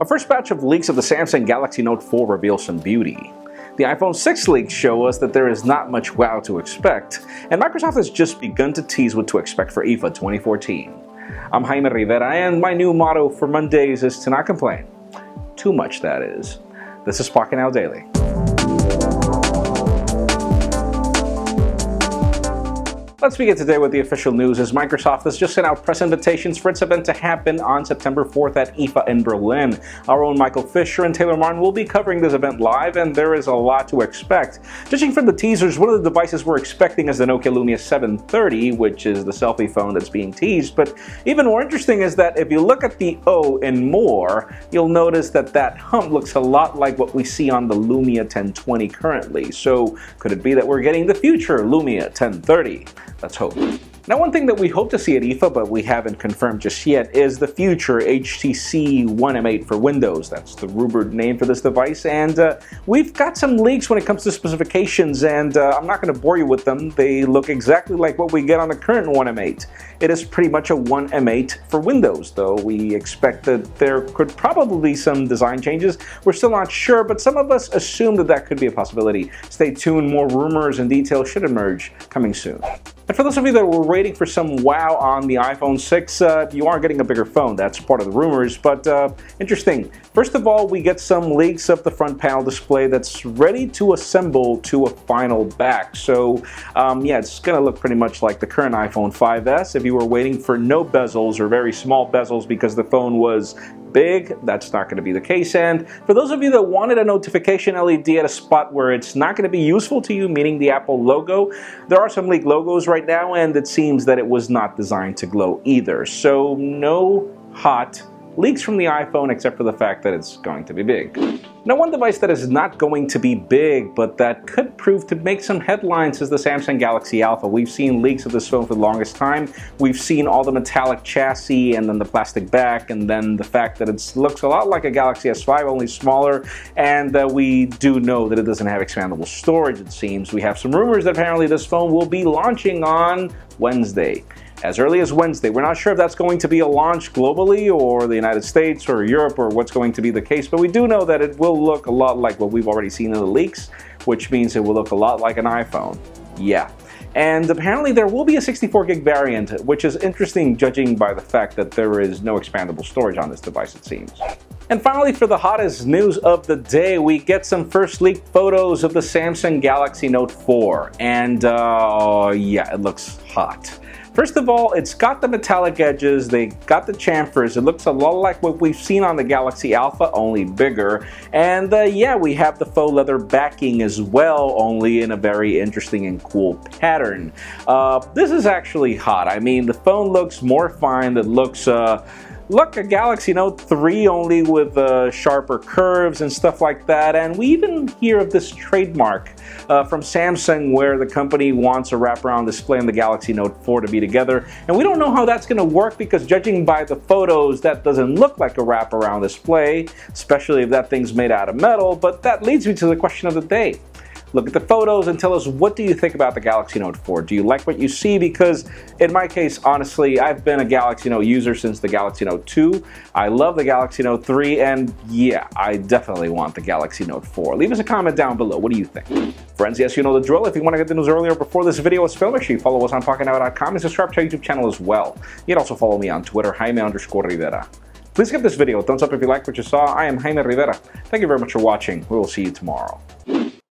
A first batch of leaks of the Samsung Galaxy Note 4 reveals some beauty. The iPhone 6 leaks show us that there is not much wow to expect, and Microsoft has just begun to tease what to expect for IFA 2014. I'm Jaime Rivera, and my new motto for Mondays is to not complain. Too much, that is. This is Pocketnow Daily. Let's begin today with the official news, as Microsoft has just sent out press invitations for its event to happen on September 4th at IFA in Berlin. Our own Michael Fisher and Taylor Martin will be covering this event live, and there is a lot to expect. Judging from the teasers, one of the devices we're expecting is the Nokia Lumia 730, which is the selfie phone that's being teased. But even more interesting is that if you look at the O in more, you'll notice that that hump looks a lot like what we see on the Lumia 1020 currently. So could it be that we're getting the future Lumia 1030? Let's hope. Now, one thing that we hope to see at IFA, but we haven't confirmed just yet, is the future HTC One M8 for Windows. That's the rumored name for this device, and we've got some leaks when it comes to specifications, and I'm not going to bore you with them. They look exactly like what we get on the current One M8. It is pretty much a One M8 for Windows, though we expect that there could probably be some design changes. We're still not sure, but some of us assume that that could be a possibility. Stay tuned, more rumors and details should emerge coming soon. And for those of you that were waiting for some wow on the iPhone 6, you are getting a bigger phone. That's part of the rumors, but interesting. First of all, we get some leaks of the front panel display that's ready to assemble to a final back. So yeah, it's going to look pretty much like the current iPhone 5S. If you were waiting for no bezels or very small bezels because the phone was big, that's not going to be the case. And for those of you that wanted a notification LED at a spot where it's not going to be useful to you, meaning the Apple logo, there are some leaked logos right now, and it seems that it was not designed to glow either. So no hot leaks from the iPhone, except for the fact that it's going to be big. Now, one device that is not going to be big, but that could prove to make some headlines, is the Samsung Galaxy Alpha. We've seen leaks of this phone for the longest time. We've seen all the metallic chassis and then the plastic back, and then the fact that it looks a lot like a Galaxy S5, only smaller, and we do know that it doesn't have expandable storage, it seems. We have some rumors that apparently this phone will be launching on Wednesday. As early as Wednesday. We're not sure if that's going to be a launch globally or the United States or Europe or what's going to be the case, but we do know that it will look a lot like what we've already seen in the leaks, which means it will look a lot like an iPhone. Yeah. And apparently there will be a 64 gig variant, which is interesting judging by the fact that there is no expandable storage on this device, it seems. And finally, for the hottest news of the day, we get some first leaked photos of the Samsung Galaxy Note 4. And yeah, it looks hot. First of all, it's got the metallic edges, they got the chamfers, it looks a lot like what we've seen on the Galaxy Alpha, only bigger. And yeah, we have the faux leather backing as well, only in a very interesting and cool pattern. This is actually hot. I mean, the phone looks more refined, it looks look, a Galaxy Note 3 only with sharper curves and stuff like that. And we even hear of this trademark from Samsung where the company wants a wraparound display and the Galaxy Note 4 to be together. And we don't know how that's going to work, because judging by the photos, that doesn't look like a wraparound display, especially if that thing's made out of metal. But that leads me to the question of the day. Look at the photos and tell us, what do you think about the Galaxy Note 4? Do you like what you see? Because in my case, honestly, I've been a Galaxy Note user since the Galaxy Note 2. I love the Galaxy Note 3, and yeah, I definitely want the Galaxy Note 4. Leave us a comment down below. What do you think? Friends, yes, you know the drill. If you want to get the news earlier before this video is filmed, make sure you follow us on Pocketnow.com and subscribe to our YouTube channel as well. You can also follow me on Twitter, Jaime_Rivera. Please give this video a thumbs up if you like what you saw. I am Jaime Rivera. Thank you very much for watching. We will see you tomorrow.